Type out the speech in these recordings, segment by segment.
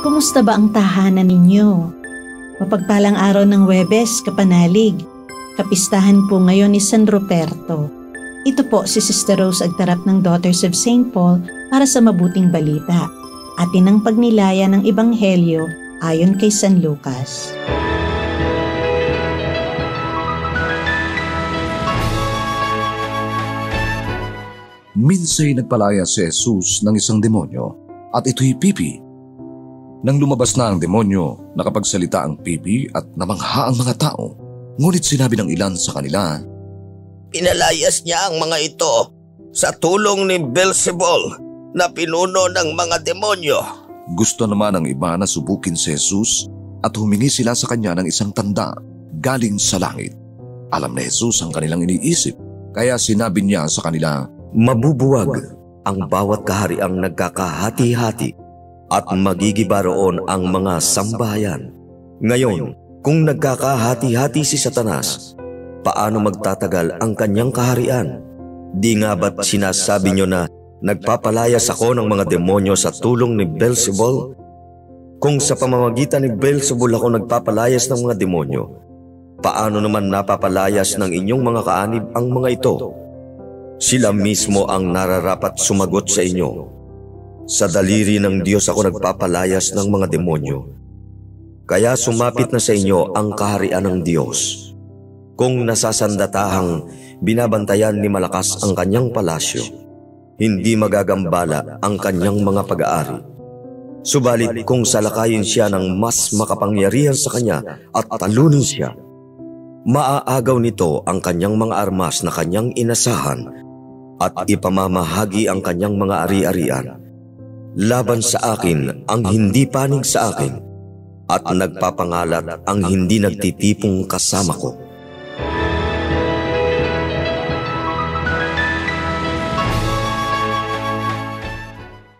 Kumusta ba ang tahanan ninyo? Mapagpalang araw ng Huwebes, kapanalig. Kapistahan po ngayon ni San Ruperto. Ito po si Sister Rose Agtarap ng Daughters of St. Paul para sa mabuting balita. Atin ang pagnilaya ng Ebanghelyo ayon kay San Lucas. Minsay nagpalaya si Jesus ng isang demonyo at ito'y pipi. Nang lumabas na ang demonyo, nakapagsalita ang pipi at namangha ang mga tao. Ngunit sinabi ng ilan sa kanila, "Pinalayas niya ang mga ito sa tulong ni Beelzebul na pinuno ng mga demonyo." Gusto naman ng iba na subukin si Jesus at humingi sila sa kanya ng isang tanda galing sa langit. Alam ni Jesus ang kanilang iniisip, kaya sinabi niya sa kanila, "Mabubuwag ang bawat kahariang nagkakahati-hati at magigiba roon ang mga sambahayan. Ngayon, kung nagkakahati-hati si Satanas, paano magtatagal ang kanyang kaharian? Di nga ba't sinasabi nyo na nagpapalayas ako ng mga demonyo sa tulong ni Beelzebul? Kung sa pamamagitan ni Beelzebul ako nagpapalayas ng mga demonyo, paano naman napapalayas ng inyong mga kaanib ang mga ito? Sila mismo ang nararapat sumagot sa inyo. Sa daliri ng Diyos ako nagpapalayas ng mga demonyo. Kaya sumapit na sa inyo ang kaharian ng Diyos. Kung nasasandatahang binabantayan ni malakas ang kanyang palasyo, hindi magagambala ang kanyang mga pag-aari. Subalit kung salakayin siya ng mas makapangyarihan sa kanya at talunin siya, maaagaw nito ang kanyang mga armas na kanyang inasahan at ipamamahagi ang kanyang mga ari-arian. Laban sa akin ang hindi panig sa akin at nagpapangalat ang hindi nagtitipong kasama ko."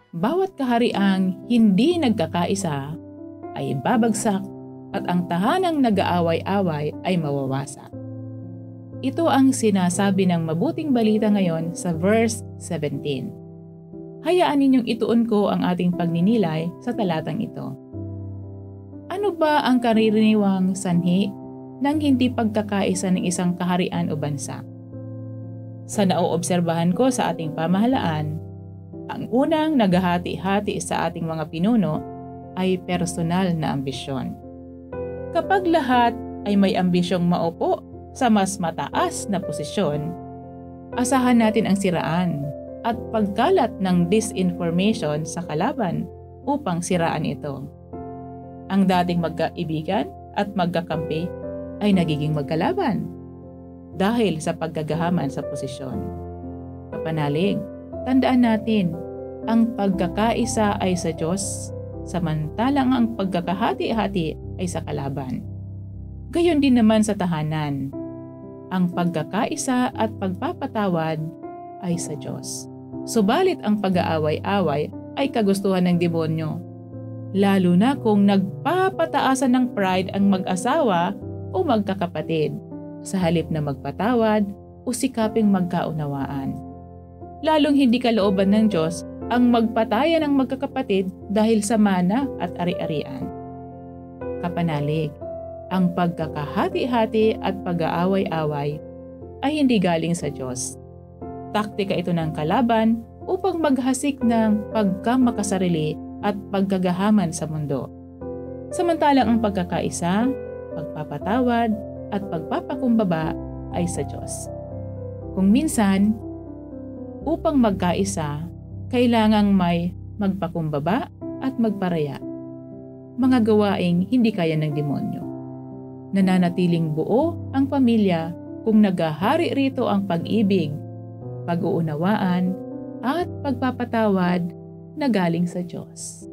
Bawat kahariang hindi nagkakaisa ay babagsak at ang tahanang nag-aaway-away ay mawawasak. Ito ang sinasabi ng mabuting balita ngayon sa verse 17. Hayaan ninyong ituon ko ang ating pagninilay sa talatang ito. Ano ba ang karaniwang sanhi ng hindi pagkakaisa ng isang kaharian o bansa? Sa naoobserbahan ko sa ating pamahalaan, ang unang naghahati-hati sa ating mga pinuno ay personal na ambisyon. Kapag lahat ay may ambisyong maupo sa mas mataas na posisyon, asahan natin ang siraan at pagkalat ng disinformation sa kalaban upang siraan ito. Ang dating magkaibigan at magkakampi ay nagiging magkalaban dahil sa paggagahaman sa posisyon. Kapanalig, tandaan natin, ang pagkakaisa ay sa Diyos, samantalang ang pagkakahati-hati ay sa kalaban. Gayon din naman sa tahanan, ang pagkakaisa at pagpapatawad ay sa Diyos. Subalit ang pag-aaway-away ay kagustuhan ng demonyo, lalo na kung nagpapataasan ng pride ang mag-asawa o magkakapatid, sa halip na magpatawad o sikaping magkaunawaan. Lalong hindi kalooban ng Diyos ang magpatayan ng magkakapatid dahil sa mana at ari-arian. Kapanalig, ang pagkakahati-hati at pag-aaway-away ay hindi galing sa Diyos. Taktika ito ng kalaban upang maghasik ng pagkamakasarili at pagkagahaman sa mundo. Samantalang ang pagkakaisa, pagpapatawad at pagpapakumbaba ay sa Diyos. Kung minsan, upang magkaisa, kailangang may magpakumbaba at magparaya. Mga gawaing hindi kaya ng demonyo. Nananatiling buo ang pamilya kung naghahari rito ang pag-ibig, pag-uunawaan at pagpapatawad na galing sa Diyos.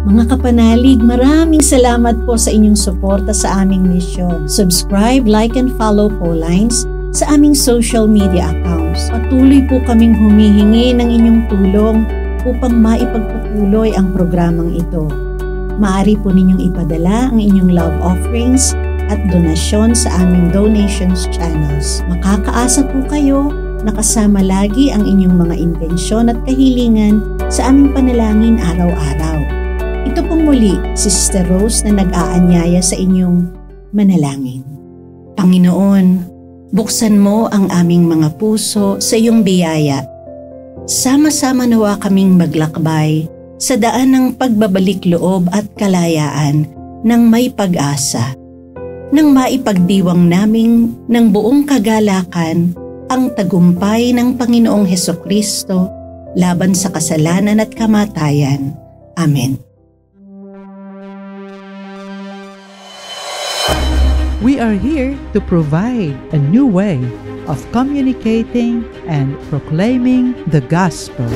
Mga kapanalig, maraming salamat po sa inyong suporta sa aming misyon. Subscribe, like, and follow po lines sa aming social media accounts. Patuloy po kaming humihingi ng inyong tulong upang maipagpatuloy ang programang ito. Maaari po ninyong ipadala ang inyong love offerings at donasyon sa aming donations channels. Makakaasa po kayo na kasama lagi ang inyong mga intensyon at kahilingan sa aming panalangin araw-araw. Ito pong muli si Sister Rose na nag-aanyaya sa inyong manalangin. Panginoon, buksan mo ang aming mga puso sa iyong biyaya. Sama-sama nawa kaming maglakbay sa daan ng pagbabalik loob at kalayaan ng may pag-asa, nang maipagdiwang naming ng buong kagalakan ang tagumpay ng Panginoong Hesukristo laban sa kasalanan at kamatayan. Amen. We are here to provide a new way of communicating and proclaiming the gospel.